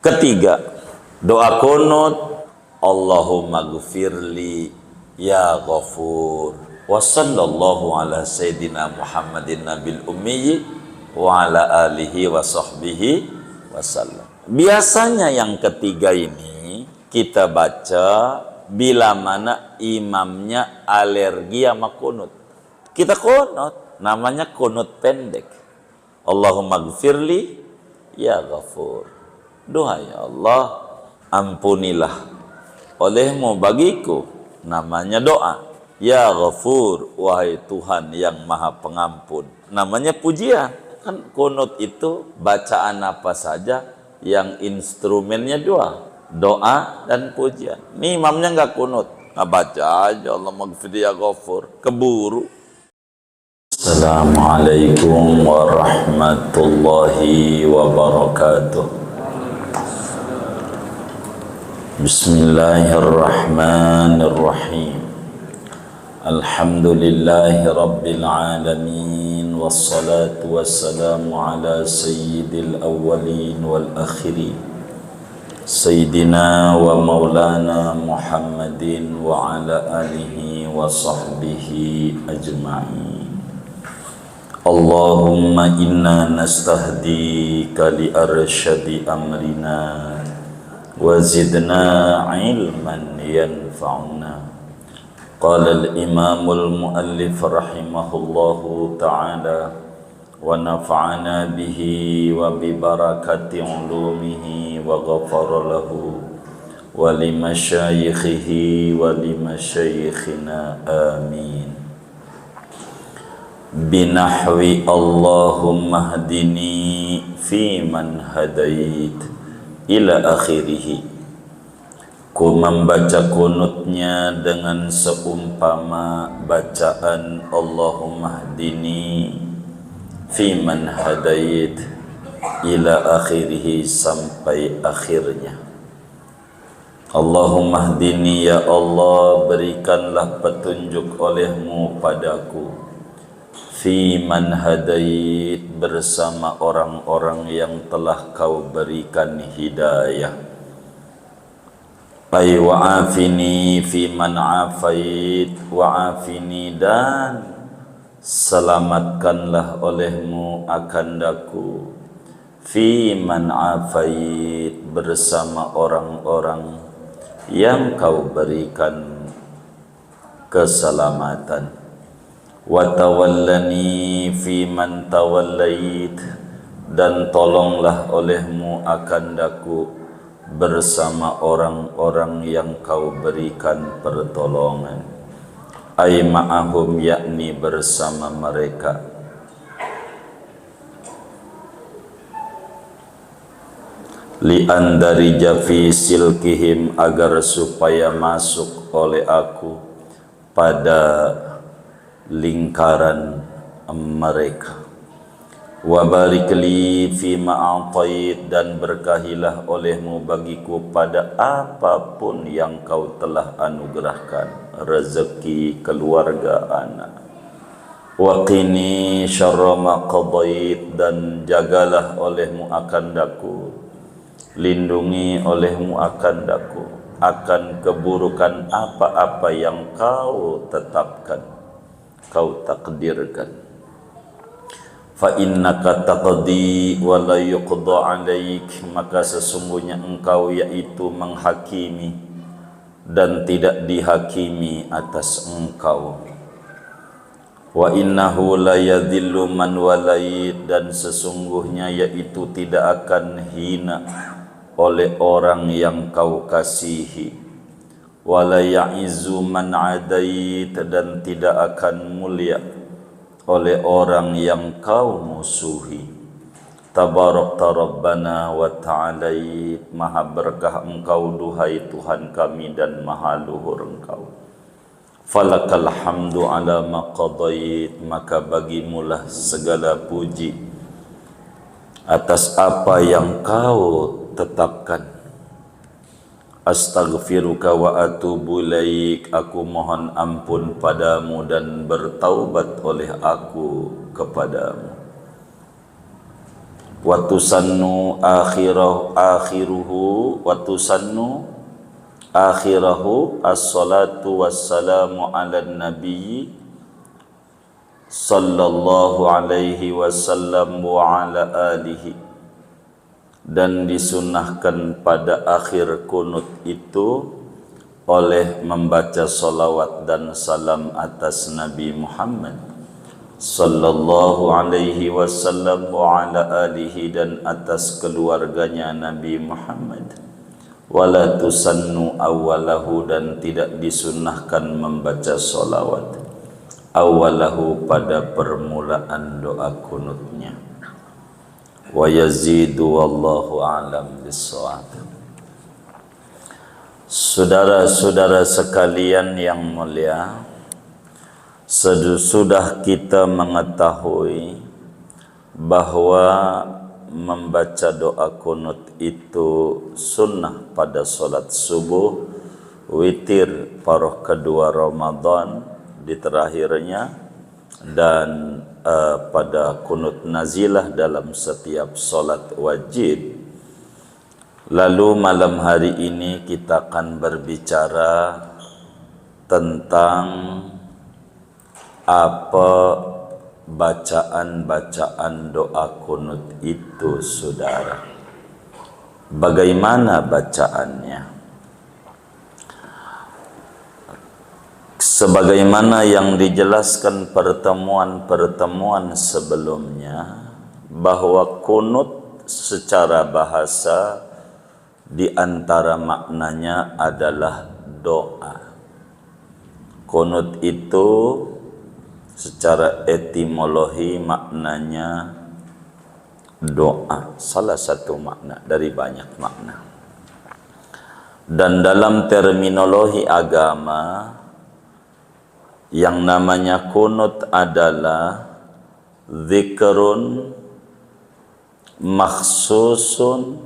Ketiga, doa kunut, Allahumma gfirli ya ghafur wa sallallahu ala sayyidina Muhammadin nabil ummi wa ala alihi wa sahbihi wasallam. Biasanya yang ketiga ini kita baca bila mana imamnya alergi sama kunut. Kita kunut, namanya kunut pendek. Allahumma gfirli ya ghafur. Doa, ya Allah, ampunilah olehmu bagiku. Namanya doa. Ya ghafur, wahai Tuhan yang maha pengampun. Namanya pujian. Kan kunut itu bacaan apa saja yang instrumennya doa. Doa dan pujian. Ini imamnya nggak kunut. Nggak baca aja Allah maghfir ya ghafur. Keburu. Assalamualaikum warahmatullahi wabarakatuh. Bismillahirrahmanirrahim. Alhamdulillahi rabbil alamin. Wassalatu wassalamu ala sayyidil awwalin wal akhirin, Sayyidina wa maulana Muhammadin wa ala alihi wa sahbihi ajma'in. Allahumma inna nastahdika li arsyadi amrina wa zidna ilman yanfa'una. Qala al-imamul muallif rahimahullahu ta'ala wa nafa'ana bihi wa bi barakati ulumihi wa ghafara lahu wa li masyayikhihi wa li masyayikhina amin. Binahwi Allahumma hdini fi man hadait ila akhirih. Ku membaca kunutnya dengan seumpama bacaan Allahumma hdini fi man hadait ila akhirih, sampai akhirnya. Allahumma hdini, ya Allah, berikanlah petunjuk olehmu padaku. Fi man hadait, bersama orang-orang yang telah kau berikan hidayah. Ay wa'afini fi man afait, wa'afini, dan selamatkanlah olehmu akan daku. Fi man afait, bersama orang-orang yang kau berikan keselamatan. Wa tawallani fi man tawallait, dan tolonglah olehmu akan daku bersama orang-orang yang kau berikan pertolongan. Ay ma'ahum, yakni bersama mereka. Li andarija fi silkihim, agar supaya masuk oleh aku pada lingkaran mereka. Wa barik li fi ma'atait, dan berkahilah olehmu bagiku pada apapun yang kau telah anugerahkan, rezeki, keluarga, anak. Wa qini syarra ma qadait, dan jagalah olehmu akan daku, lindungi olehmu akan daku akan keburukan apa-apa yang kau tetapkan, kau takdirkan. Fa innaka taqdi wa la yuqda alaik, maka sesungguhnya engkau yaitu menghakimi dan tidak dihakimi atas engkau. Wa innahu la yadhillu man walait, dan sesungguhnya yaitu tidak akan hina oleh orang yang kau kasihi. Wala ya'izu man adait, dan tidak akan mulia oleh orang yang kau musuhi. Tabarakta Rabbana wa ta'alait, maha berkah engkau duhai Tuhan kami dan maha luhur engkau. Falakal hamdu ala ma qadait, maka bagimulah segala puji atas apa yang kau tetapkan. Astaghfiruka wa atubu ilaik, aku mohon ampun padamu dan bertaubat oleh aku kepadamu. wa tusannu akhirahu as-salatu wassalamu ala nabiyyi sallallahu alaihi wasallam wa ala alihi, dan disunnahkan pada akhir kunut itu oleh membaca salawat dan salam atas Nabi Muhammad sallallahu alaihi wasallam wa ala alihi, dan atas keluarganya Nabi Muhammad. Wala tusannu awalahu, dan tidak disunnahkan membaca salawat awalahu pada permulaan doa kunutnya. Wa yazidu wallahu a'lam bissawab. Saudara-saudara sekalian yang mulia, sudah kita mengetahui bahwa membaca doa kunut itu sunnah pada solat subuh, witir paruh kedua Ramadan di terakhirnya, dan pada kunut nazilah dalam setiap solat wajib. Lalu malam hari ini kita akan berbicara tentang apa bacaan-bacaan doa kunut itu, saudara. Bagaimana bacaannya? Sebagaimana yang dijelaskan pertemuan-pertemuan sebelumnya, bahwa kunut secara bahasa di antara maknanya adalah doa. Kunut itu secara etimologi maknanya doa, salah satu makna dari banyak makna. Dan dalam terminologi agama, yang namanya kunut adalah zikrun makhsusun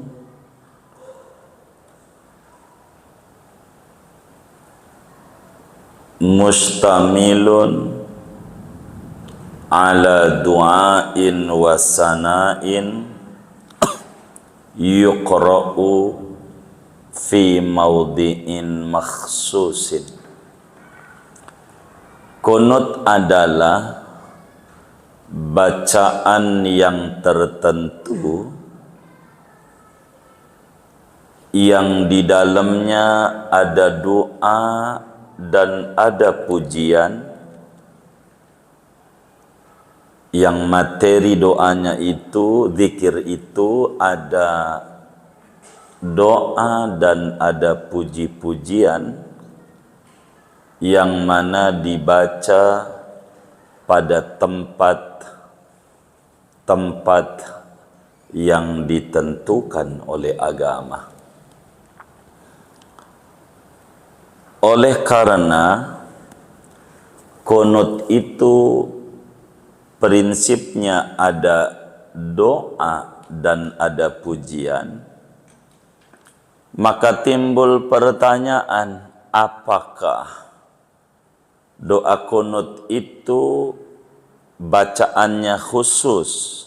mustamilun ala du'ain wa sana'in yuqra'u fi mawdi'in makhsusin. Kunut adalah bacaan yang tertentu yang di dalamnya ada doa dan ada pujian, yang materi doanya itu, zikir itu ada doa dan ada puji-pujian, yang mana dibaca pada tempat yang ditentukan oleh agama. Oleh karena kunut itu prinsipnya ada doa dan ada pujian, maka timbul pertanyaan, apakah doa kunut itu bacaannya khusus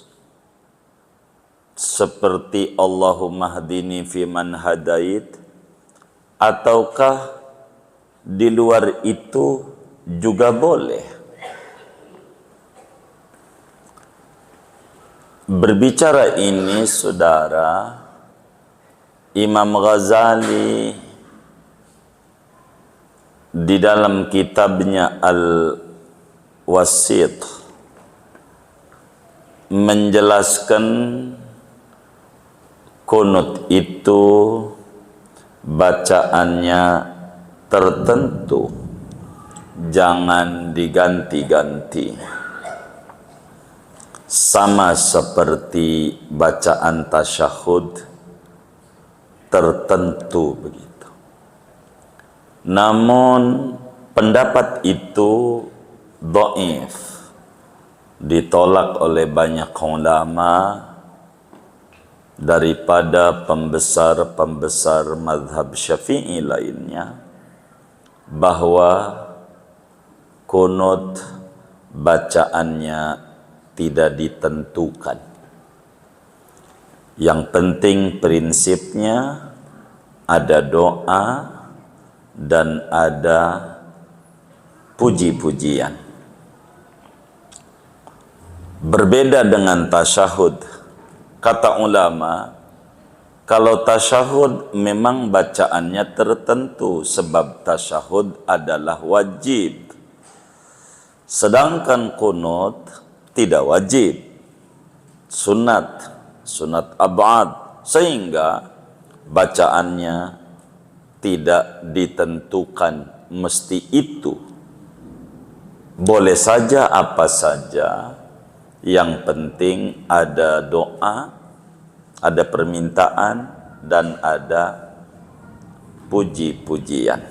seperti Allahumma hdini fiman hadait, ataukah di luar itu juga boleh? Berbicara ini, saudara, Imam Ghazali di dalam kitabnya Al-Wasit menjelaskan kunut itu bacaannya tertentu, jangan diganti-ganti, sama seperti bacaan tasyahud tertentu begitu. Namun pendapat itu dhaif, ditolak oleh banyak ulama daripada pembesar-pembesar mazhab Syafi'i lainnya, bahwa kunut bacaannya tidak ditentukan. Yang penting prinsipnya ada doa dan ada puji-pujian. Berbeda dengan tasyahud. Kata ulama, kalau tasyahud memang bacaannya tertentu sebab tasyahud adalah wajib. Sedangkan kunut tidak wajib. Sunat ab'ad, sehingga bacaannya tidak ditentukan mesti itu. Boleh saja apa saja, yang penting ada doa, ada permintaan, dan ada puji-pujian.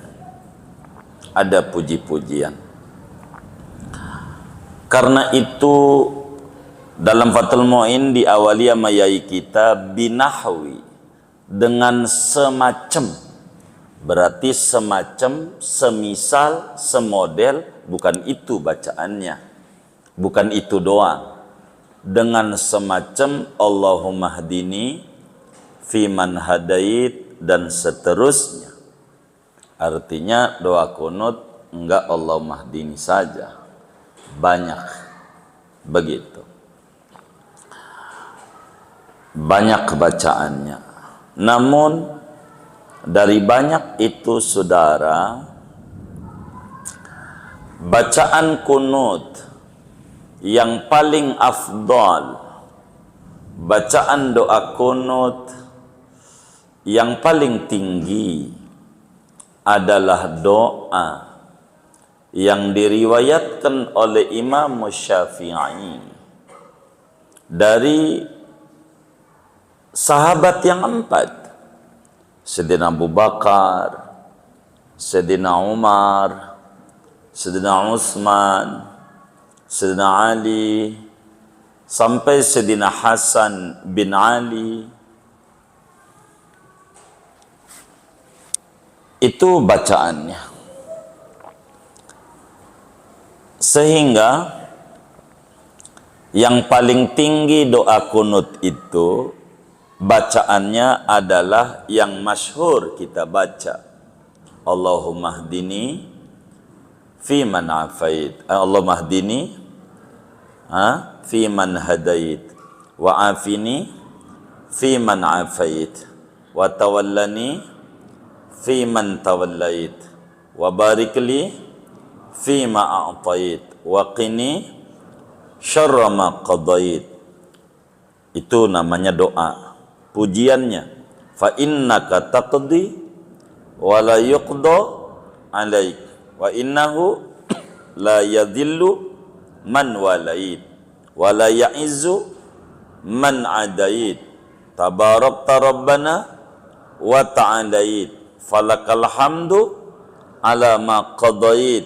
Ada puji-pujian. Karena itu dalam Fathul Mu'in diawali sama yai kita binahwi, dengan semacam. Berarti semacam, semisal, semodel, bukan itu bacaannya. Bukan itu doang. Dengan semacam Allahumma hdini fiman hadait dan seterusnya. Artinya doa kunut enggak Allahumma hdini saja. Banyak. Begitu. Banyak bacaannya. Namun dari banyak itu saudara, bacaan kunut yang paling afdal, bacaan doa kunut yang paling tinggi adalah doa yang diriwayatkan oleh Imam Syafi'i dari sahabat yang empat, Sayyidina Abu Bakar, Sayyidina Umar, Sayyidina Utsman, Sayyidina Ali, sampai Sayyidina Hasan bin Ali. Itu bacaannya. Sehingga yang paling tinggi doa kunut itu bacaannya adalah yang masyhur kita baca. Allahumma hdini fi man afait, Allahumma hdini fi man hadait, wa afini fi man afait, wa tawallani fi man tawallait, wa barik li fi ma a'tait, wa qini syarra ma qadait. Itu namanya doa. Pujiannya, fa innaka taqdi wa la yuqda alaik, wa innahu la yadhillu man walait, wa la ya'izzu man adait, tabarakta rabbana wa ta'alait, falakal hamdu ala ma qadait.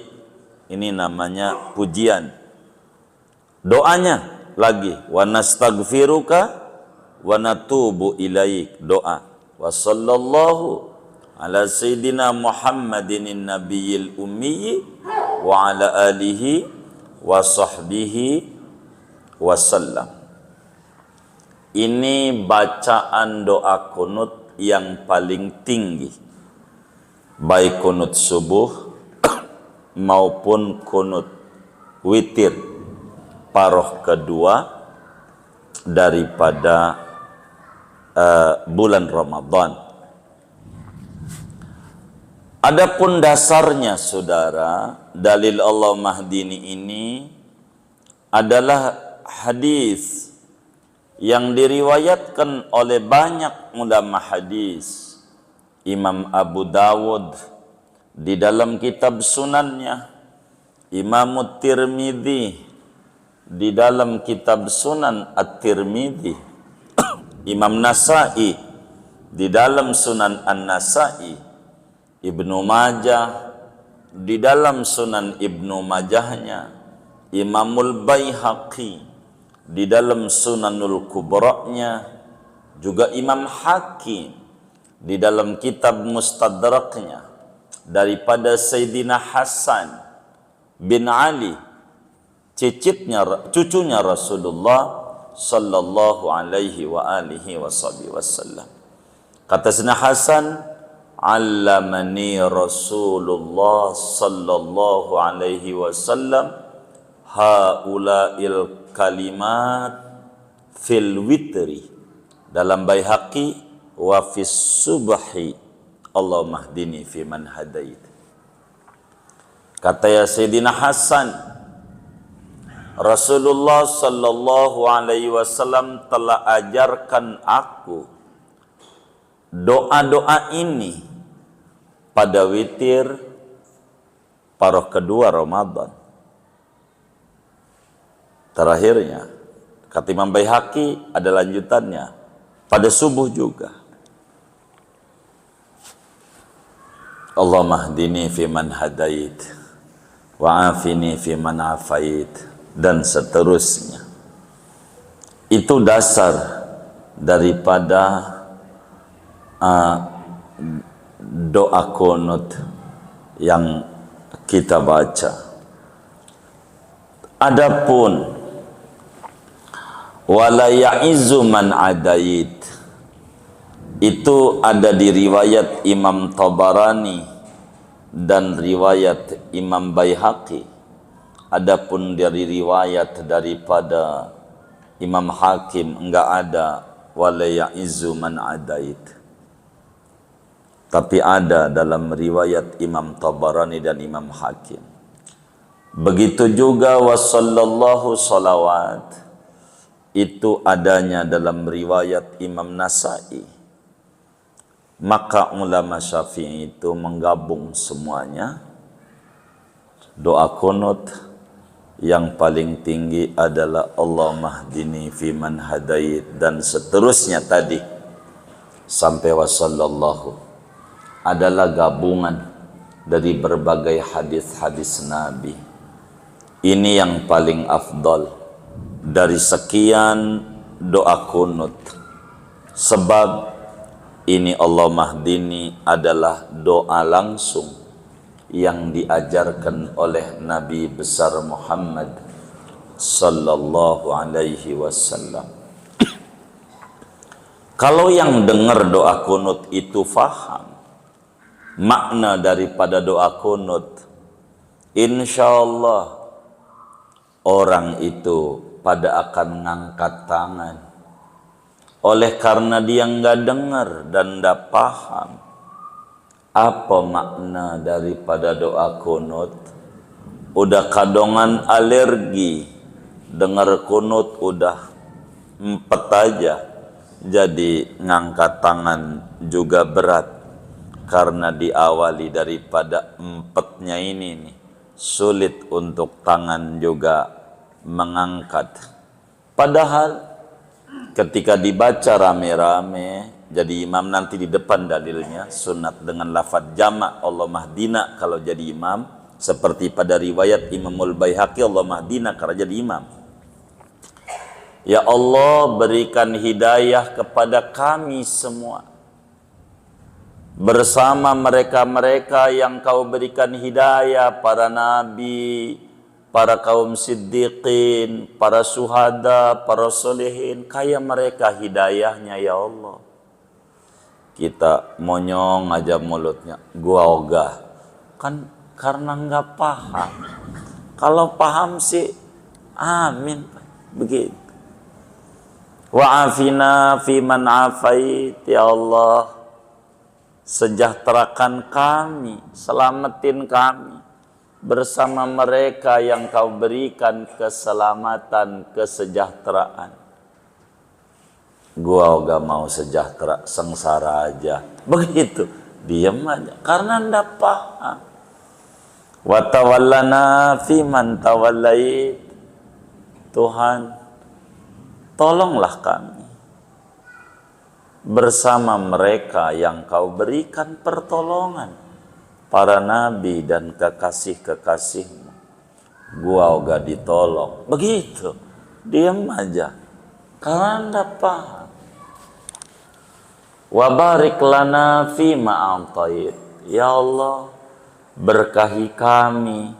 Ini namanya pujian. Doanya lagi, wa nastaghfiruka wa natubu ilaik, doa. Wa sallallahu ala sayyidina Muhammadin nabiyil ummi wa ala alihi wa sahbihi wasallam. Ini bacaan doa kunut yang paling tinggi, baik kunut subuh maupun kunut witir paroh kedua daripada bulan Ramadan. Adapun dasarnya saudara, dalil Allah mahdini ini adalah hadis yang diriwayatkan oleh banyak ulama hadis. Imam Abu Dawud di dalam kitab sunannya, Imam Tirmidzi di dalam kitab Sunan At-Tirmidzi, Imam Nasa'i di dalam Sunan An-Nasa'i, Ibnu Majah di dalam Sunan Ibnu Majahnya, Imamul Baihaqi di dalam Sunanul Kubra'nya, juga Imam Hakim di dalam kitab Mustadraknya daripada Sayyidina Hasan bin Ali, cucunya Rasulullah sallallahu alaihi wa alihi wasallam. Kata Sayyidina Hasan, allamani Rasulullah sallallahu alaihi wasallam haula'il kalimat fil witri, dalam Baihaqi, wa fis subhi Allahumma hdini fi man hadait. Kata ya Sayyidina Hasan, Rasulullah sallallahu alaihi wasallam telah ajarkan aku doa-doa ini pada witir paroh kedua Ramadan. Terakhirnya, kata Imam Baihaqi, ada lanjutannya pada subuh juga. Allahumma hdini fi man hadait wa afini fi man afait, dan seterusnya. Itu dasar daripada doa kunut yang kita baca. Adapun wala ya'izu man adait, itu ada di riwayat Imam Tabarani dan riwayat Imam Baihaqi. Adapun dari riwayat daripada Imam Hakim enggak ada wala ya'izu man adait, tapi ada dalam riwayat Imam Tabarani dan Imam Hakim. Begitu juga wa sallallahu salawat, itu adanya dalam riwayat Imam Nasai. Maka ulama Syafi'i itu menggabung semuanya. Doa kunut yang paling tinggi adalah Allahumma hdini fi man hadait, dan seterusnya tadi sampai wa sallallahu adalah gabungan dari berbagai hadis-hadis Nabi. Ini yang paling afdal dari sekian doa kunut, sebab ini Allahumma hdini adalah doa langsung yang diajarkan oleh Nabi besar Muhammad sallallahu alaihi wasallam. Kalau yang dengar doa kunut itu faham makna daripada doa kunut, insyaallah orang itu pada akan ngangkat tangan. Oleh karena dia nggak dengar dan nggak paham apa makna daripada doa kunut, udah kadongan alergi dengar kunut udah empet aja, jadi ngangkat tangan juga berat karena diawali daripada empetnya ini nih, sulit untuk tangan juga mengangkat. Padahal ketika dibaca rame-rame, jadi imam nanti di depan dalilnya sunat dengan lafaz jamak Allahumma hdina kalau jadi imam, seperti pada riwayat Imamul Baihaqi Allahumma hdina kalau jadi imam. Ya Allah, berikan hidayah kepada kami semua bersama mereka-mereka yang kau berikan hidayah, para nabi, para kaum siddiqin, para syuhada, para solehin, kayak mereka hidayahnya ya Allah. Kita monyong aja mulutnya, gua ogah, kan karena nggak paham. Kalau paham sih, amin, begitu. Wa'afina fi man afait, ya Allah, sejahterakan kami, selamatin kami bersama mereka yang kau berikan keselamatan, kesejahteraan. Gua gak mau sejahtera, sengsara aja. Begitu, diam aja karena ndak paham. Wa tawallana fi man tawallait. Tuhan, tolonglah kami bersama mereka yang kau berikan pertolongan, para nabi dan kekasih-kekasihmu. Gua gak ditolong. Begitu, diam aja karena ndak paham. Wa barik lana fi ma a'tait. Ya Allah, berkahi kami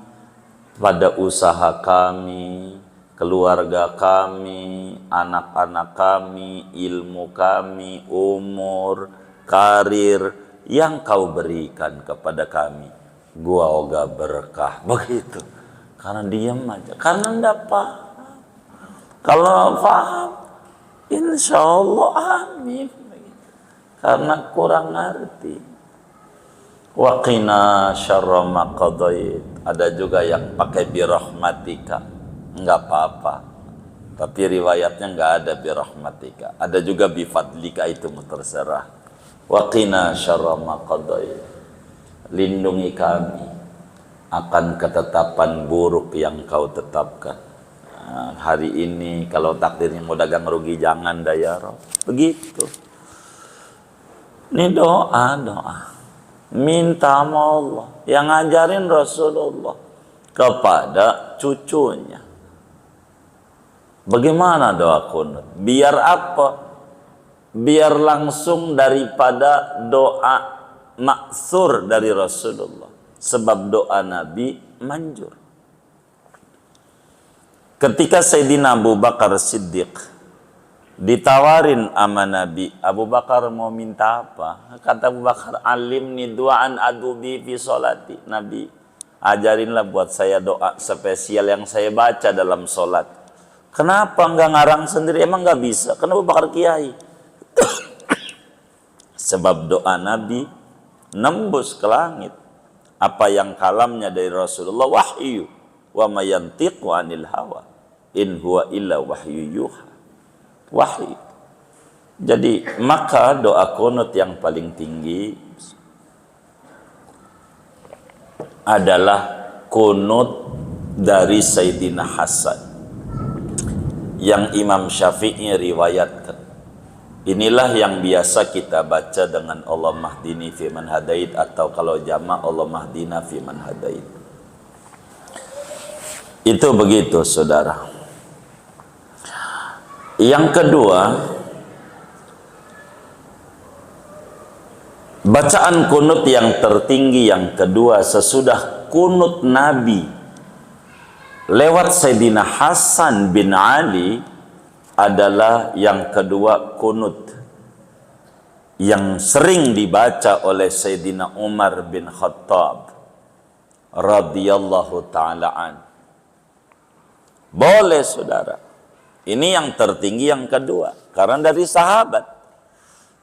pada usaha kami, keluarga kami, anak-anak kami, ilmu kami, umur, karir yang kau berikan kepada kami. Gua oga berkah. Begitu. Karena diam aja. Karena enggak paham. Kalau paham, insya Allah amin. Karena kurang ngerti. Wa qina syarra ma qadait. Ada juga yang pakai birahmatika. Enggak apa-apa. Tapi riwayatnya enggak ada birahmatika. Ada juga bifadlika, itu terserah. Wa qina syarra ma qadait. Lindungi kami akan ketetapan buruk yang kau tetapkan. Nah, hari ini kalau takdirnya mau dagang rugi jangan dah ya Rob. Begitu. Ini doa. Minta sama Allah. Yang ngajarin Rasulullah kepada cucunya. Bagaimana doa kunut? Biar apa? Biar langsung daripada doa maksur dari Rasulullah. Sebab doa Nabi manjur. Ketika Sayyidina Abu Bakar Siddiq ditawarin sama Nabi, Abu Bakar mau minta apa? Kata Abu Bakar, alimni du'an adubi fi sholati. Nabi, ajarinlah buat saya doa spesial yang saya baca dalam sholat. Kenapa enggak ngarang sendiri? Emang enggak bisa? Kenapa Abu Bakar kiai? Sebab doa Nabi nembus ke langit. Apa yang kalamnya dari Rasulullah wahyu. Wa ma yantiqu anil hawa. In huwa illa wahyu yuha. Wahyu. Jadi maka doa kunut yang paling tinggi adalah kunut dari Sayyidina Hasan yang Imam Syafi'i riwayatkan. Inilah yang biasa kita baca dengan Allah mahdini fi man hadait, atau kalau jama' Allah mahdina fi man hadait. Itu begitu saudara. Yang kedua, bacaan kunut yang tertinggi yang kedua sesudah kunut Nabi lewat Sayyidina Hasan bin Ali adalah yang kedua kunut yang sering dibaca oleh Sayyidina Umar bin Khattab radhiyallahu ta'ala an. Boleh saudara. Ini yang tertinggi yang kedua. Karena dari sahabat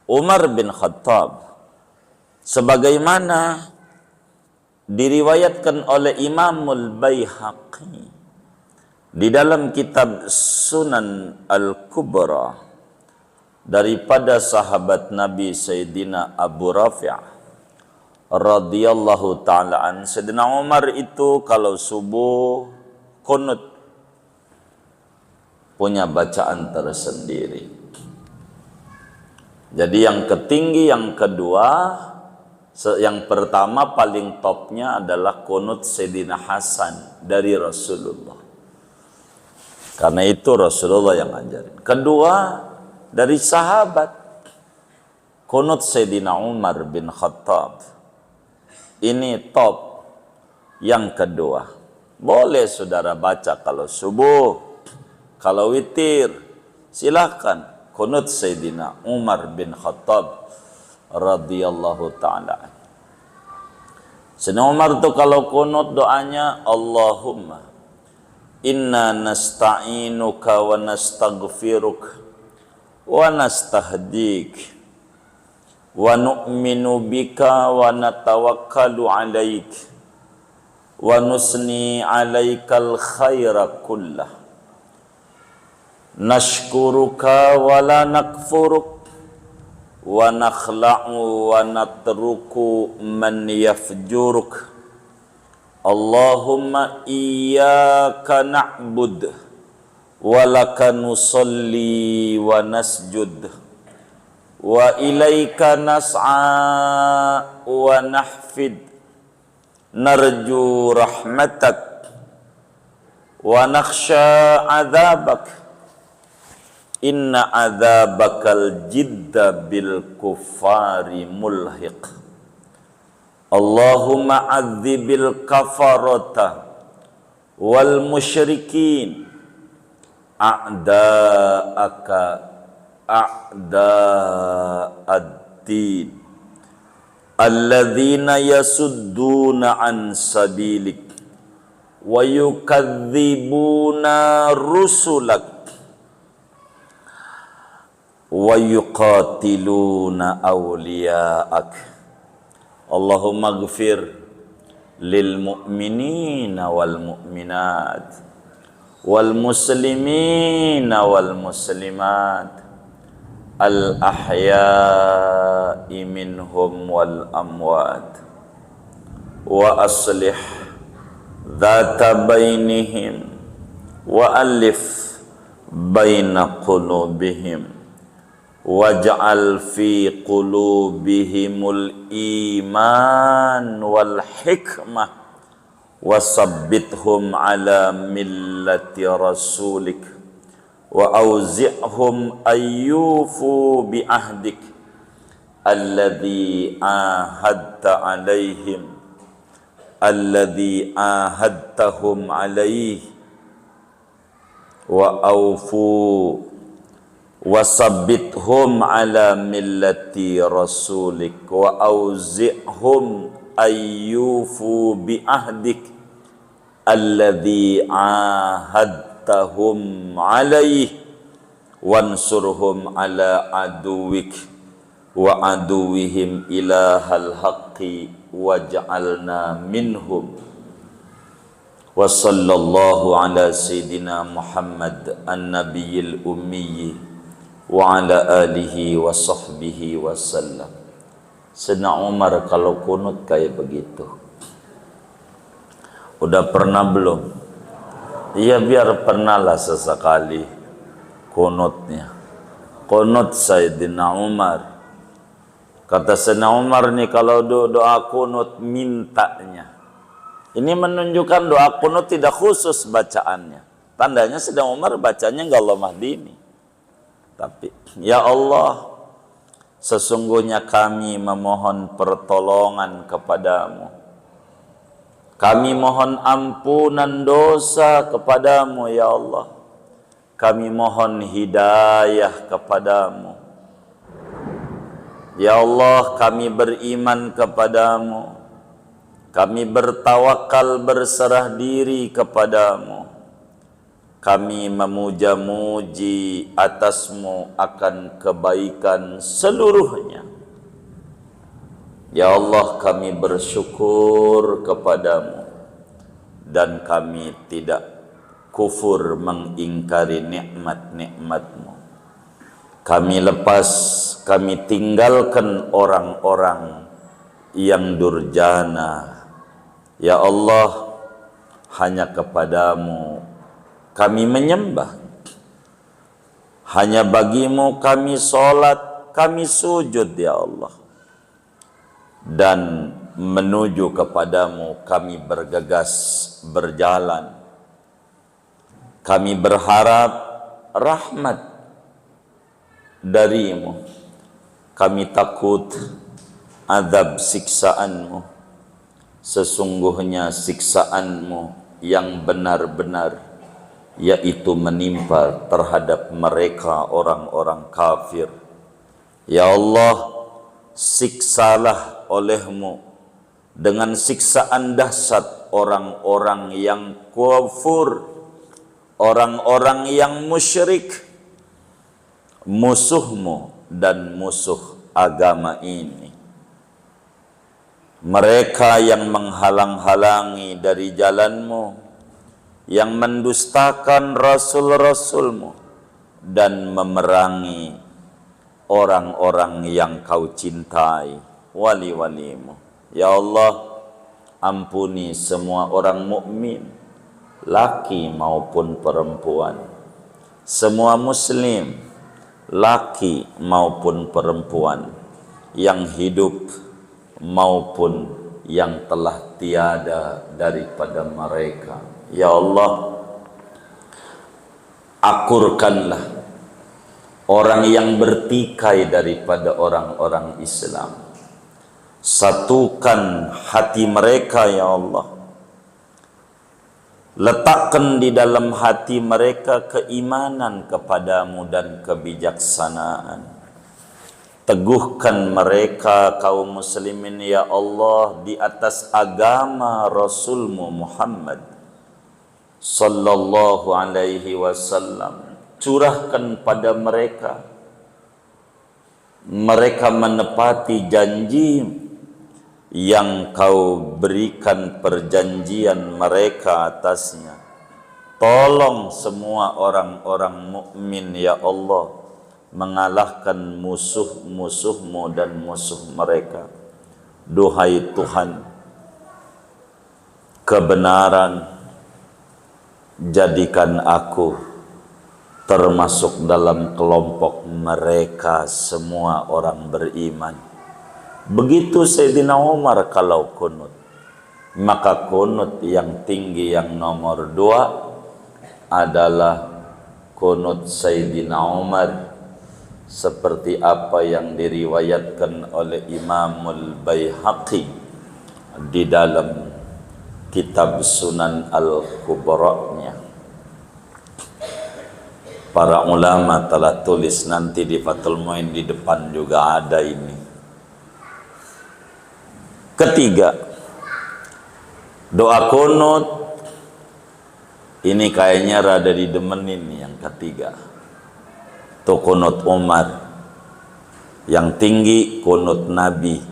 Umar bin Khattab, sebagaimana diriwayatkan oleh Imamul Baihaqi di dalam kitab Sunan Al-Kubra daripada sahabat Nabi Sayyidina Abu Rafi' radhiyallahu ta'ala an. Sayyidina Umar itu kalau subuh kunut punya bacaan tersendiri. Jadi yang ketinggi yang kedua, yang pertama paling topnya adalah kunut Sayyidina Hasan dari Rasulullah. Karena itu Rasulullah yang ajarin. Kedua dari sahabat, kunut Sayyidina Umar bin Khattab. Ini top yang kedua. Boleh saudara baca kalau subuh. Kalau witir, silahkan kunut Sayyidina Umar bin Khattab radhiyallahu ta'ala. Sayyidina Umar itu kalau kunut doanya, Allahumma inna nasta'inuka wa nastaghfiruka wa nastahdik wa nu'minu bika wa natawakkalu alaik wa nusni alaikal khaira kullah. Nashkuruka wa la nakfuruk wa nakhla'u wa natruku man yafjuruk. Allahumma iyyaka na'bud wa laka nusalli wa nasjud wa ilaika nas'a wa nahfid narju rahmatak wa nakhsha 'adzabak. Inna adzabakal jidda bil kufari mulhiq. Allahumma adzibil kafarata wal musyrikin a'da'aka a'da'ad-din alladzina yasudduna an sabilik wa yukadzibuna rusulak wa yuqatiluna awliya'ak. Allahumma ighfir lil mu'minina wal mu'minat wal muslimina wal muslimat al ahya'i minhum wal amwat wa aslih dhata bainihim wa alif baina qulubihim waj'al fi qulubihimul iman wal hikmah wasabbithum ala millati rasulik wa auzi'hum ayyufu bi ahdik alladhi ahadta alaihim alladhi ahadtahum alaihi wa aufu wasabbithum ala millati rasulik wa auzi'hum ayyufu bi ahdik alladhi ahadtahum alaihi wansurhum ala aduwik wa aduwihim ilahal haqqi waj'alna minhum. Wa sallallahu ala sayyidina Muhammad an-nabiyil ummi wa ala alihi wa sahbihi wa sallam. Sayyidina Umar kalau kunut kayak begitu. Udah pernah belum? Iya, biar pernahlah sesekali kunutnya. Kunut Sayyidina Umar. Kata Sayyidina Umar nih, kalau doa kunut mintanya. Ini menunjukkan doa kunut tidak khusus bacaannya. Tandanya Sayyidina Umar bacanya enggak Allahumma hdini. Tapi ya Allah, sesungguhnya kami memohon pertolongan kepadamu. Kami mohon ampunan dosa kepadamu ya Allah. Kami mohon hidayah kepadamu. Ya Allah, kami beriman kepadamu. Kami bertawakal berserah diri kepadamu. Kami memuja-muji atasmu akan kebaikan seluruhnya. Ya Allah, kami bersyukur kepadamu dan kami tidak kufur mengingkari nikmat-nikmatmu. Kami lepas, kami tinggalkan orang-orang yang durjana. Ya Allah, hanya kepadamu kami menyembah. Hanya bagimu kami sholat, kami sujud ya Allah. Dan menuju kepadamu kami bergegas berjalan. Kami berharap rahmat darimu. Kami takut azab siksaanmu. Sesungguhnya siksaanmu yang benar-benar, yaitu menimpa terhadap mereka orang-orang kafir. Ya Allah, siksalah olehmu dengan siksaan dahsyat orang-orang yang kufur, orang-orang yang musyrik, musuhmu dan musuh agama ini. Mereka yang menghalang-halangi dari jalanmu, yang mendustakan rasul-rasulmu dan memerangi orang-orang yang kau cintai, wali-walimu. Ya Allah, ampuni semua orang mukmin, laki maupun perempuan, semua muslim, laki maupun perempuan, yang hidup maupun yang telah tiada daripada mereka. Ya Allah, akurkanlah orang yang bertikai daripada orang-orang Islam. Satukan hati mereka ya Allah. Letakkan di dalam hati mereka keimanan kepadamu dan kebijaksanaan. Teguhkan mereka kaum muslimin ya Allah di atas agama Rasulmu Muhammad sallallahu alaihi wasallam. Curahkan pada mereka menepati janji yang kau berikan perjanjian mereka atasnya. Tolong semua orang-orang mukmin ya Allah mengalahkan musuh-musuhmu dan musuh mereka. Duhai Tuhan, kebenaran jadikan aku termasuk dalam kelompok mereka semua orang beriman. Begitu Sayyidina Umar kalau kunut, maka kunut yang tinggi yang nomor 2 adalah kunut Sayyidina Umar, seperti apa yang diriwayatkan oleh Imamul Baihaqi di dalam kitab Sunan Al-Kubra-nya. Para ulama telah tulis, nanti di Fathul Muin di depan juga ada ini. Ketiga, doa kunut ini kayaknya rada didemenin yang ketiga. Itu kunut Umar. Yang tinggi kunut Nabi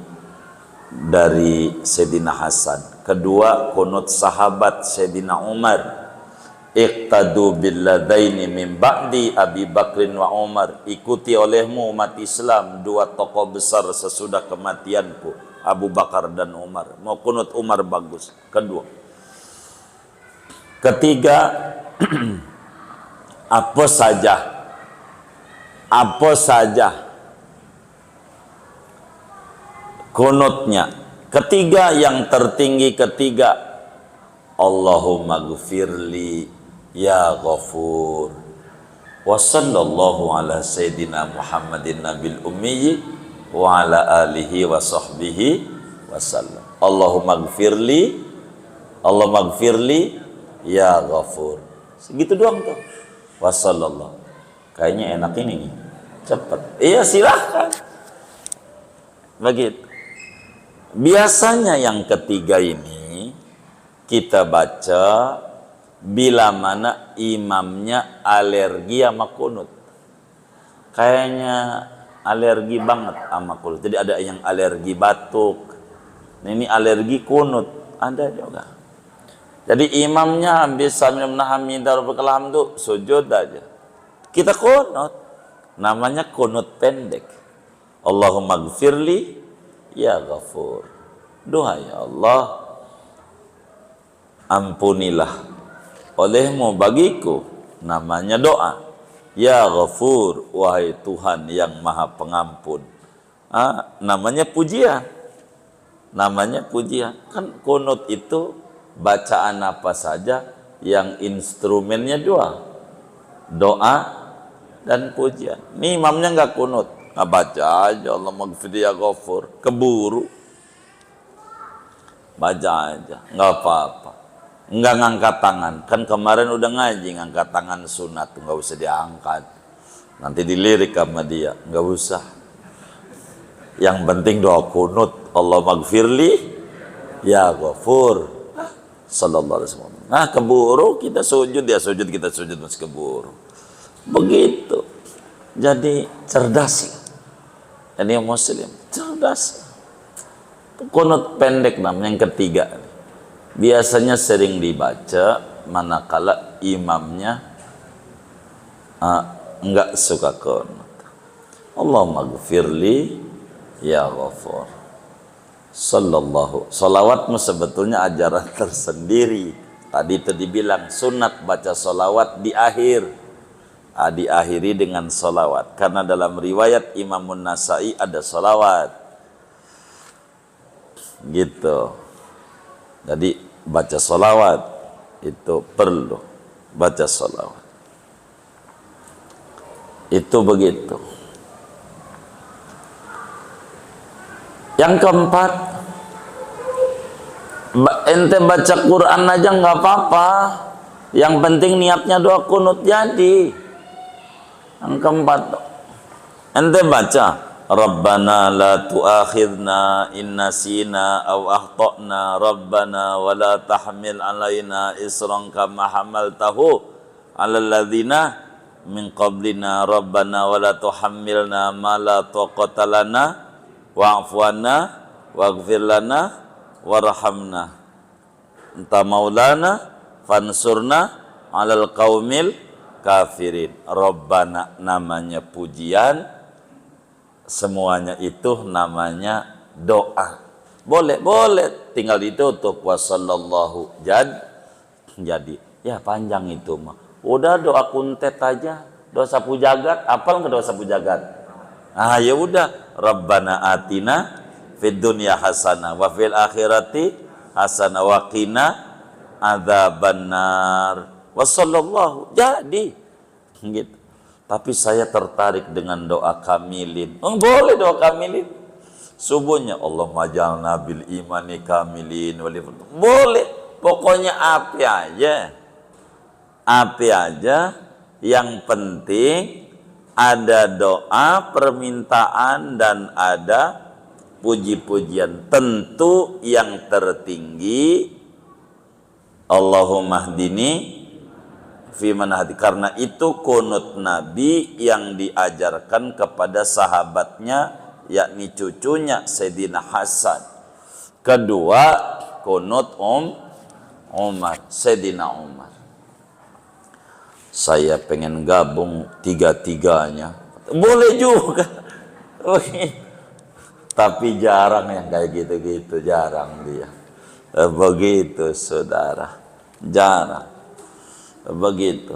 dari Sayyidina Hasan. Kedua kunut sahabat Sayyidina Umar. Iqtadu billadaini min ba'di Abi Bakrin wa Umar. Ikuti olehmu umat Islam dua tokoh besar sesudah kematianku, Abu Bakar dan Umar. Mau kunut Umar bagus. Kedua. Ketiga, apa saja kunutnya. Ketiga, yang tertinggi ketiga, Allahumma gfirli ya ghafur wa sallallahu ala sayyidina Muhammadin nabil ummi wa ala alihi wa sahbihi wasallam. Allahumma gfirli ya ghafur. Segitu doang tuh. Wa sallallahu. Kayaknya enak ini nih. Cepat. Iya, silahkan. Begitu. Biasanya yang ketiga ini kita baca bila mana imamnya alergi sama kunut. Kayaknya alergi banget sama kunut. Jadi ada yang alergi batuk. Nah, ini alergi kunut. Ada juga. Jadi imamnya habis sambil menahamidah rabbikal hamdu, sujud aja. Kita kunut. Namanya kunut pendek. Allahumma gfirli ya ghafur. Doa ya Allah, ampunilah olehmu bagiku. Namanya doa. Ya ghafur, wahai Tuhan yang maha pengampun. Namanya pujian. Namanya pujian. Kan kunut itu bacaan apa saja yang instrumennya doa dan pujian. Ini imamnya nggak kunut, nggak baca aja Allah maghfirli ya ghafur, keburu baca aja, nggak apa-apa. Nggak ngangkat tangan, kan kemarin udah ngaji ngangkat tangan sunat, nggak usah diangkat, nanti dilirik sama dia, nggak usah. Yang penting doa kunut, Allah maghfirli ya ghafur sallallahu alaihi wasallam. Nah, keburu kita sujud, dia sujud, kita sujud, masih keburu. Begitu. Jadi cerdas. Jadi muslim cerdas. Kunut pendek namanya yang ketiga. Biasanya sering dibaca manakala imamnya enggak suka kunut. Allahumma gfirli ya ghafur sallallahu. Salawatmu sebetulnya ajaran tersendiri. Tadi itu dibilang sunat baca salawat di akhir. Diakhiri dengan salawat. Karena dalam riwayat Imamun Nasai ada salawat. Gitu. Jadi baca salawat itu perlu. Baca salawat. Itu begitu. Yang keempat, ente baca Quran aja nggak apa-apa. Yang penting niatnya doa kunut jadi. Yang keempat, ente baca Rabbana la tu'akhidna in nasina aw akhtana Rabbana wa la tahmil alaina isran kama hamaltahu alal ladzina min qablina Rabbana wa la tuhammilna ma la taqata lana wa'fu anna waghfir lana warhamna anta maulana fansurna alal qaumil kafirin. Rabbana namanya pujian, semuanya itu namanya doa. Boleh tinggal ditutup wasallallahu jadi. Ya panjang itu mah. Udah doa kuntet aja, doa sapu jagat, apal nggak doa sapu jagat? Ah ya udah, Rabbana atina fid dunya hasanah wa fil akhirati hasanah wa qina adzabannar. Wassallallahu jadi gitu. Tapi saya tertarik dengan doa kamilin. Boleh doa kamilin. Subuhnya Allahumma jalna bil imani kamilin. Boleh. Pokoknya api aja. Api aja. Yang penting ada doa, permintaan, dan ada puji-pujian. Tentu yang tertinggi Allahumma hdini fiman hadi, karena itu kunut Nabi yang diajarkan kepada sahabatnya, yakni cucunya Sayyidina Hasan. Kedua, kunut Umar, Sayyidina Umar. Saya pengen gabung tiga-tiganya. Boleh juga. Tapi jarang yang kayak gitu-gitu, jarang dia. Begitu saudara, jarang. Begitu.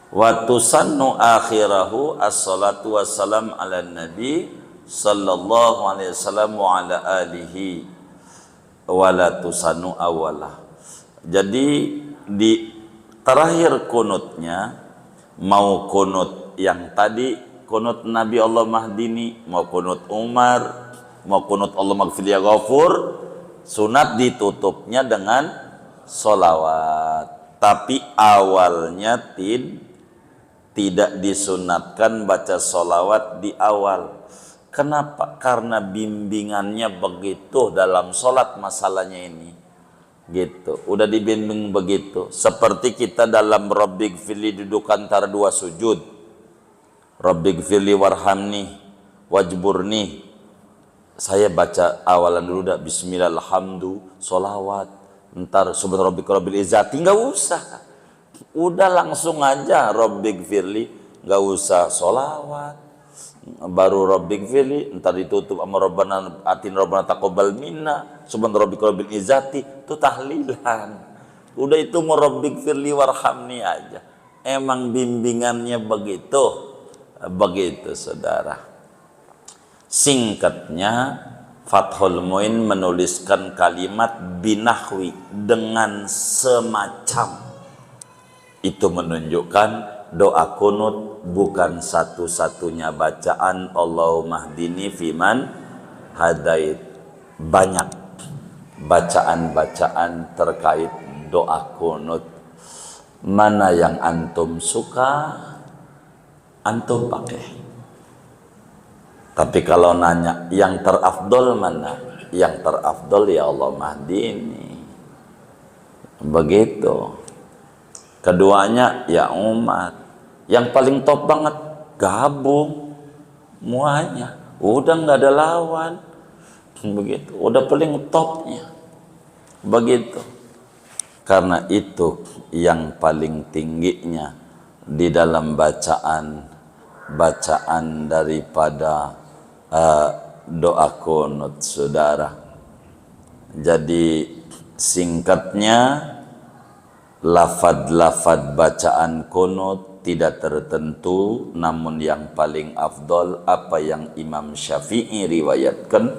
Wa tusannu akhirahu as-salatu wassalam ala nabi sallallahu alaihi wasallam wa ala alihi wa la tusannu awalah. Jadi di terakhir kunutnya, mau kunut yang tadi kunut Nabi Allah Mahdini, mau kunut Umar, mau kunut Allah Maghfir ya Ghafur, sunat ditutupnya dengan sholawat. Tapi awalnya tidak disunatkan baca sholawat di awal. Kenapa? Karena bimbingannya begitu dalam sholat masalahnya ini. Gitu. Udah dibimbing begitu. Seperti kita dalam Rabbighfirli duduk antara dua sujud. Rabbighfirli warhamni wajburni. Saya baca awalan dulu dah. Bismillah alhamdu sholawat. Ntar subhana rabbika rabbil izzati, nggak usah, udah langsung aja Rabbighfirli, nggak usah sholawat, baru Rabbighfirli, ntar ditutup sama Rabbana atina Rabbana taqabbal minna subhana rabbika rabbil izzati, itu tahlilan. Udah itu mau Rabbighfirli warhamni aja. Emang bimbingannya begitu saudara. Singkatnya, Fathul Muin menuliskan kalimat binahwi, dengan semacam. Itu menunjukkan doa kunut bukan satu-satunya bacaan Allahumma hdini fiman hadait. Banyak bacaan-bacaan terkait doa kunut. Mana yang antum suka, antum pakai. Tapi kalau nanya yang terafdol mana? Yang terafdol ya Allah mahdini. Begitu. Keduanya ya umat. Yang paling top banget gabung muanya. Udah nggak ada lawan. Begitu. Udah paling topnya. Begitu. Karena itu yang paling tingginya di dalam bacaan daripada doa kunut saudara. Jadi singkatnya, lafad-lafad bacaan kunut tidak tertentu, namun yang paling afdol apa yang Imam Syafi'i riwayatkan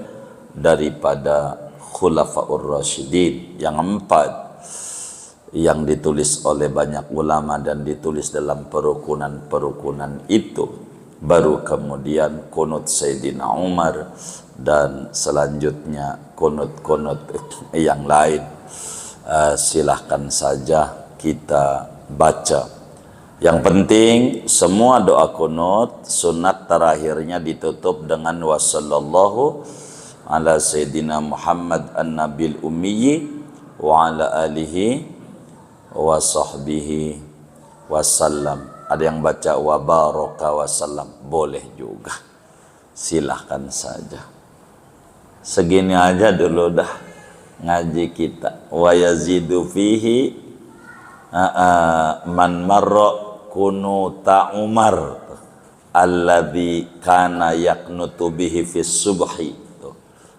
daripada Khulafaur Rasyidin yang 4, yang ditulis oleh banyak ulama dan ditulis dalam perukunan-perukunan itu. Baru kemudian kunut Sayyidina Umar dan selanjutnya kunut-kunut yang lain. Silahkan saja kita baca. Yang penting semua doa kunut sunat terakhirnya ditutup dengan wassallallahu ala sayyidina Muhammad an-nabil ummiyi wa ala alihi wa sahbihi wasallam. Ada yang baca wa baraka wasallam, boleh juga, silahkan saja. Segini aja dulu dah ngaji kita. Wa yazidu fihi man marra kunuta Umar alladzi kana yaqnutu bihi fis subhi. Tuh.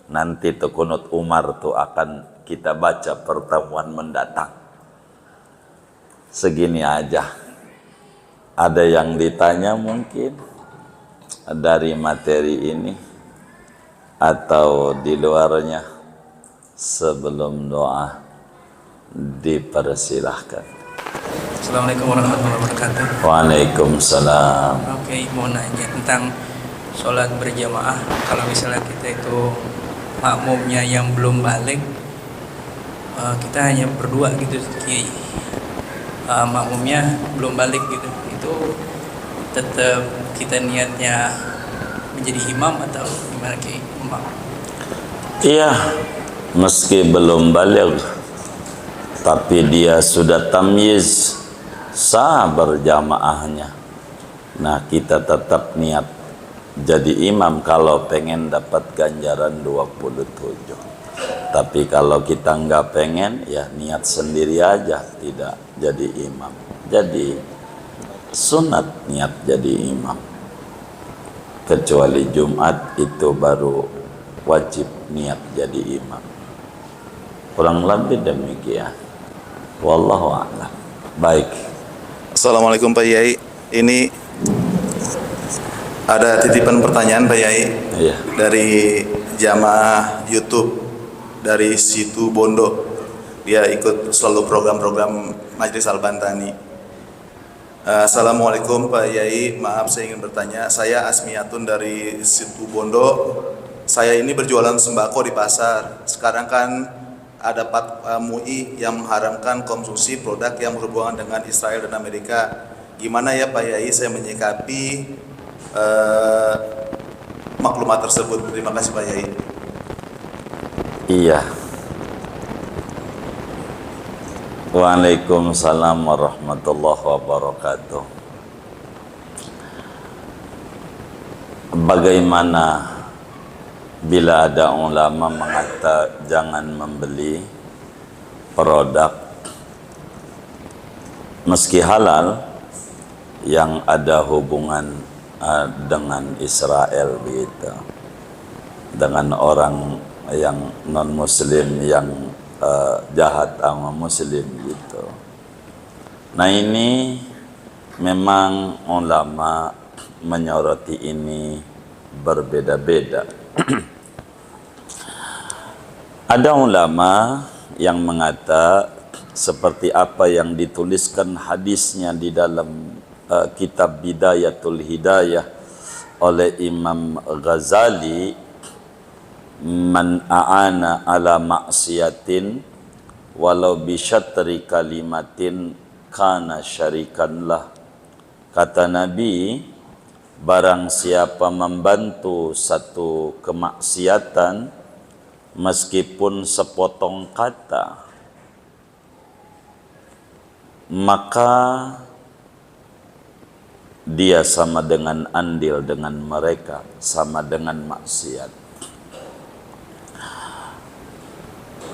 Nanti tuh kunut Umar tuh akan kita baca pertemuan mendatang. Segini aja. Ada yang ditanya mungkin dari materi ini atau di luarnya? Sebelum doa dipersilahkan. Assalamualaikum warahmatullahi wabarakatuh. Waalaikumsalam. Oke, mau nanya tentang sholat berjamaah. Kalau misalnya kita itu makmumnya yang belum balik, kita hanya berdua gitu, makmumnya belum balik gitu, itu tetap kita niatnya menjadi imam atau gimana Ki? Iya, meski belum balik, tapi dia sudah tamyiz, sah berjamaahnya. Nah, kita tetap niat jadi imam kalau pengen dapat ganjaran 27. Tapi kalau kita nggak pengen, ya niat sendiri aja, tidak jadi imam. Jadi sunat niat jadi imam. Kecuali Jumat itu baru wajib niat jadi imam. Kurang lebih demikian. Wallahu a'lam. Baik. Assalamualaikum Pak Yai. Ini ada titipan pertanyaan Pak Yai. Iya. Dari jamaah YouTube dari Situ Bondo. Dia ikut selalu program-program Majelis Al-Bantani. Assalamualaikum Pak Yai. Maaf saya ingin bertanya. Saya Asmiatun dari Situ Bondo. Saya ini berjualan sembako di pasar. Sekarang kan ada MUI yang mengharamkan konsumsi produk yang berhubungan dengan Israel dan Amerika. Gimana ya Pak Yai saya menyikapi maklumat tersebut? Terima kasih Pak Yai. Iya. Waalaikumsalam warahmatullahi wabarakatuh. Bagaimana bila ada ulama mengata jangan membeli produk meski halal yang ada hubungan dengan Israel begitu, dengan orang yang non muslim yang jahat sama muslim gitu. Nah, ini memang ulama menyoroti ini berbeda-beda. Ada ulama yang mengata seperti apa yang dituliskan hadisnya di dalam kitab Bidayatul Hidayah oleh Imam Ghazali, man a'ana ala maksiatin walau bisyatri kalimatin kana syarikan lah. Kata Nabi, barang siapa membantu satu kemaksiatan meskipun sepotong kata, maka dia sama dengan andil dengan mereka, sama dengan maksiat.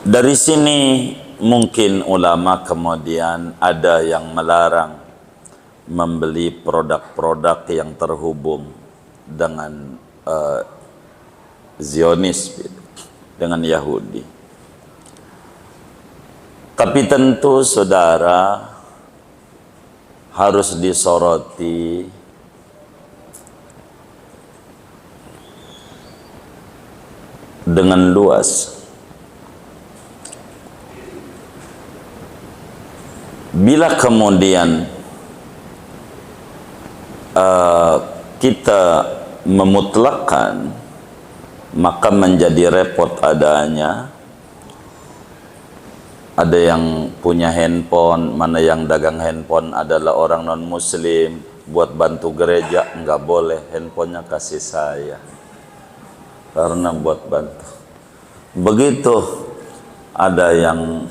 Dari sini mungkin ulama kemudian ada yang melarang membeli produk-produk yang terhubung dengan Zionis, dengan Yahudi. Tapi tentu saudara harus disoroti dengan luas. Bila kemudian kita memutlakkan, maka menjadi repot adanya ada yang punya handphone, mana yang dagang handphone adalah orang non muslim, buat bantu gereja, nggak boleh, handphonenya kasih saya karena buat bantu. Begitu ada yang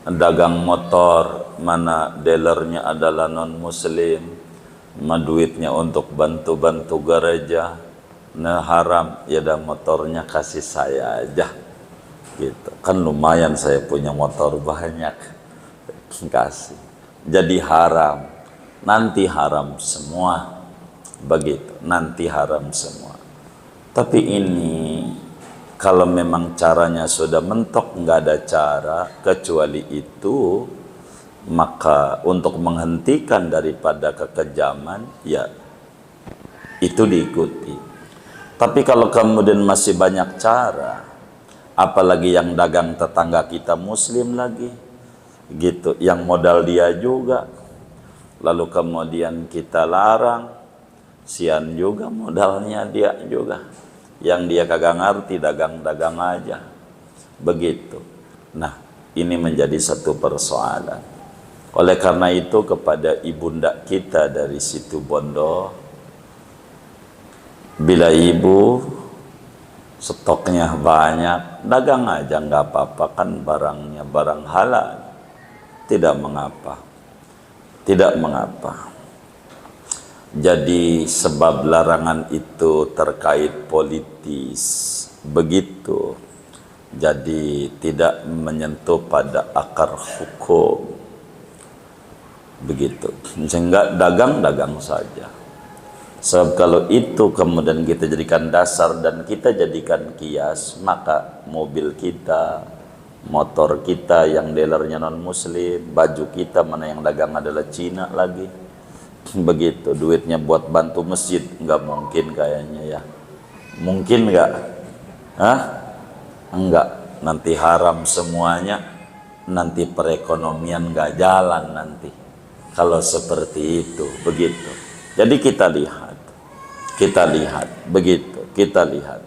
dagang motor, mana dealernya adalah non muslim, duitnya untuk bantu-bantu gereja, nah haram, ya dah motornya kasih saya aja gitu, kan lumayan saya punya motor banyak, kasih. Jadi haram, nanti haram semua, begitu, nanti haram semua. Tapi ini kalau memang caranya sudah mentok, nggak ada cara kecuali itu, maka untuk menghentikan daripada kekejaman, ya itu diikuti. Tapi kalau kemudian masih banyak cara, apalagi yang dagang tetangga kita muslim lagi, gitu, yang modal dia juga, lalu kemudian kita larang, sian juga modalnya dia juga, yang dia kagak ngerti, dagang-dagang aja, begitu. Nah, ini menjadi satu persoalan. Oleh karena itu kepada ibunda kita dari situ Bondo, bila ibu stoknya banyak, dagang aja nggak apa-apa, kan barangnya barang halal, tidak mengapa, tidak mengapa. Jadi sebab larangan itu terkait politis, begitu. Jadi tidak menyentuh pada akar hukum, begitu. Sehingga dagang-dagang saja. Sebab kalau itu kemudian kita jadikan dasar dan kita jadikan kias, maka mobil kita, motor kita yang dealernya non muslim, baju kita mana yang dagang adalah Cina lagi, begitu. Duitnya buat bantu masjid, nggak mungkin kayaknya ya. Mungkin nggak? Hah? Enggak. Nanti haram semuanya, nanti perekonomian nggak jalan nanti kalau seperti itu, begitu. Jadi kita lihat, begitu, kita lihat.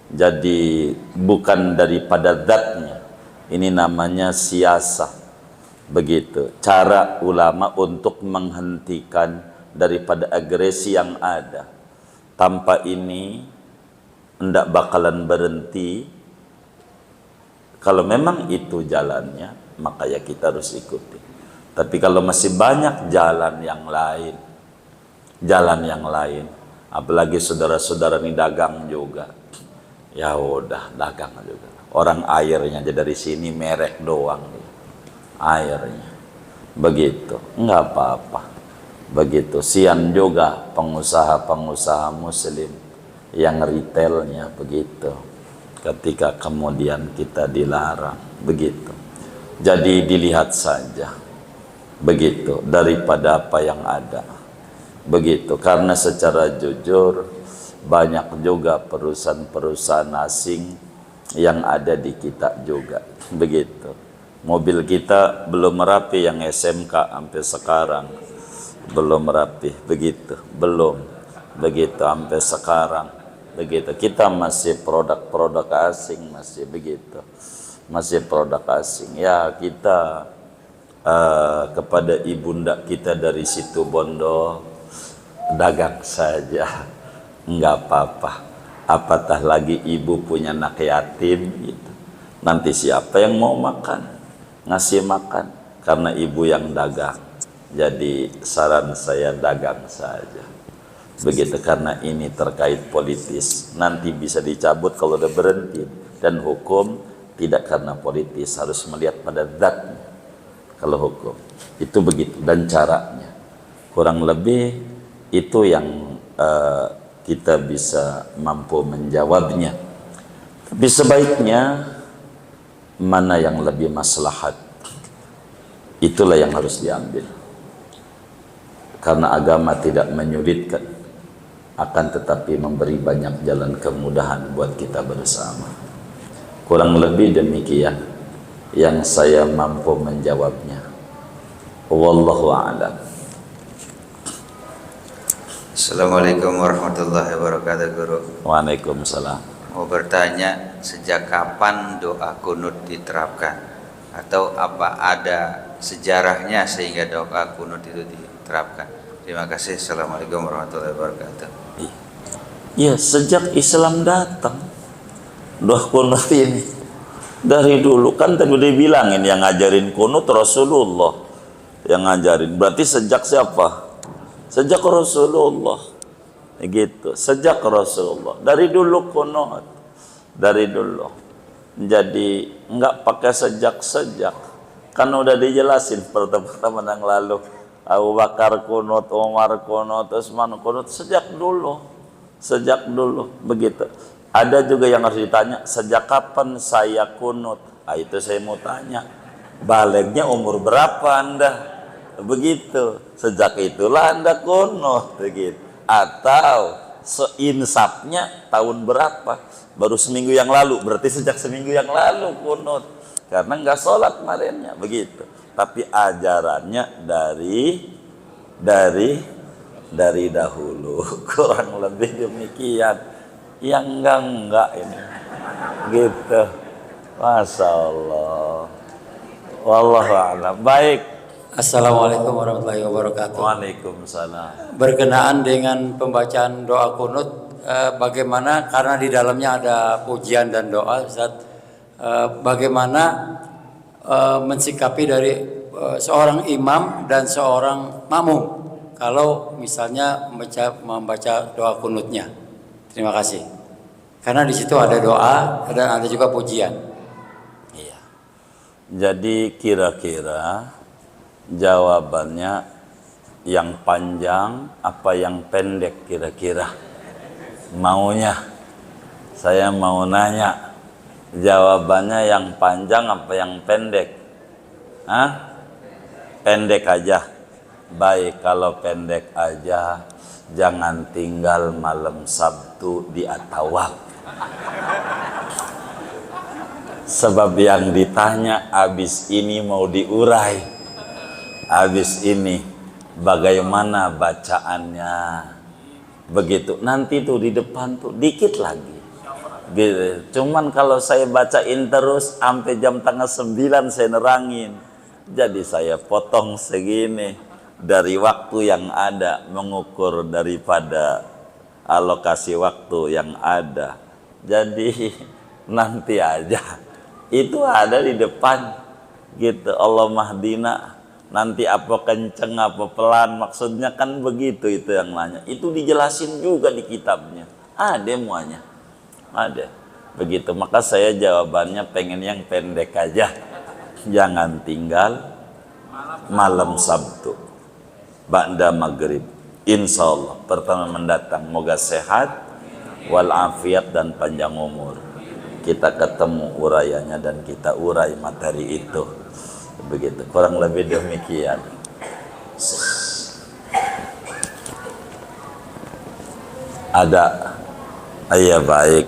Jadi bukan daripada zatnya, ini namanya siasah, begitu. Cara ulama untuk menghentikan daripada agresi yang ada. Tanpa ini hendak bakalan berhenti. Kalau memang itu jalannya, maka ya kita harus ikuti. Tapi kalau masih banyak jalan yang lain, apalagi saudara-saudara ini dagang juga, ya udah dagang juga. Orang airnya aja dari sini merek doang, airnya, begitu, nggak apa-apa, begitu. Sian juga pengusaha-pengusaha muslim yang retailnya, begitu. Ketika kemudian kita dilarang, begitu. Jadi dilihat saja, begitu, daripada apa yang ada, begitu. Karena secara jujur banyak juga perusahaan-perusahaan asing yang ada di kita juga, begitu. Mobil kita belum rapi, yang SMK sampai sekarang belum rapi, begitu, belum, begitu, sampai sekarang, begitu. Kita masih produk-produk asing, masih begitu, masih produk asing. Ya kita kepada ibunda kita dari situ Bondo, dagang saja, nggak apa-apa. Apatah lagi ibu punya anak yatim, gitu. Nanti siapa yang mau makan, ngasih makan, karena ibu yang dagang. Jadi saran saya dagang saja, begitu. Karena ini terkait politis, nanti bisa dicabut kalau udah berhenti. Dan hukum tidak karena politis, harus melihat pada zatnya. Kalau hukum itu begitu, dan caranya kurang lebih itu yang kita bisa mampu menjawabnya. Tapi sebaiknya mana yang lebih maslahat, itulah yang harus diambil. Karena agama tidak menyulitkan, akan tetapi memberi banyak jalan kemudahan buat kita bersama. Kurang lebih demikian yang saya mampu menjawabnya. Wallahu a'lam. Assalamualaikum warahmatullahi wabarakatuh, Guru. Waalaikumsalam. Mau bertanya, sejak kapan doa kunut diterapkan? atau apa ada sejarahnya sehingga doa kunut itu diterapkan? Terima kasih. Assalamualaikum warahmatullahi wabarakatuh. Ya, sejak Islam datang doa kunut ini dari dulu kan tadi udah bilangin yang ngajarin kunut Rasulullah yang ngajarin. Berarti sejak siapa? Sejak Rasulullah. Gitu. Sejak Rasulullah. Dari dulu kunut. Dari dulu. Jadi enggak pakai sejak-sejak. Kan udah dijelasin pertemuan yang lalu. Abu Bakar kunut, Umar kunut, Utsman kunut sejak dulu. Sejak dulu begitu. Ada juga yang harus ditanya, sejak kapan saya kunut? Ah, itu saya mau tanya. Balignya umur berapa Anda? Begitu. Sejak itulah Anda kunut begitu. Atau seinsafnya tahun berapa? Baru seminggu yang lalu, berarti sejak seminggu yang lalu kunut. Karena nggak sholat kemarinnya begitu. Tapi ajarannya dari dahulu. Kurang lebih demikian. Yang enggak ini gitu. Masya Allah. Wallahu a'lam. Baik. Assalamualaikum warahmatullahi wabarakatuh. Waalaikumsalam. Berkenaan dengan pembacaan doa kunut, bagaimana karena di dalamnya ada pujian dan doa, Ustaz, bagaimana mensikapi dari seorang imam dan seorang makmum kalau misalnya membaca doa kunutnya? Terima kasih. Karena di situ ada doa dan ada juga pujian. Iya. Jadi kira-kira jawabannya yang panjang apa yang pendek kira-kira? Maunya saya mau nanya jawabannya yang panjang apa yang pendek? Hah? Pendek aja. Baik, kalau pendek aja jangan tinggal malam Sabtu di Atawaf. Sebab yang ditanya abis ini mau diurai, abis ini bagaimana bacaannya, begitu. Nanti tuh di depan tuh dikit lagi gitu. Cuman kalau saya bacain terus sampai jam tengah 9 saya nerangin, jadi saya potong segini dari waktu yang ada, mengukur daripada alokasi waktu yang ada. Jadi nanti aja itu ada di depan gitu. Allah mahdina, nanti apa kenceng apa pelan, maksudnya kan begitu. Itu yang nanya, itu dijelasin juga di kitabnya, ada semuanya, ada begitu. Maka saya jawabannya pengen yang pendek aja, jangan tinggal malam Sabtu ba'da maghrib. Insya Allah pertama mendatang, moga sehat walafiat dan panjang umur. Kita ketemu urayanya dan kita urai materi itu. Begitu, kurang lebih demikian. Ada? Iya, baik.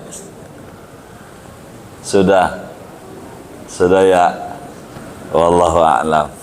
Sudah ya. Wallahu a'lam.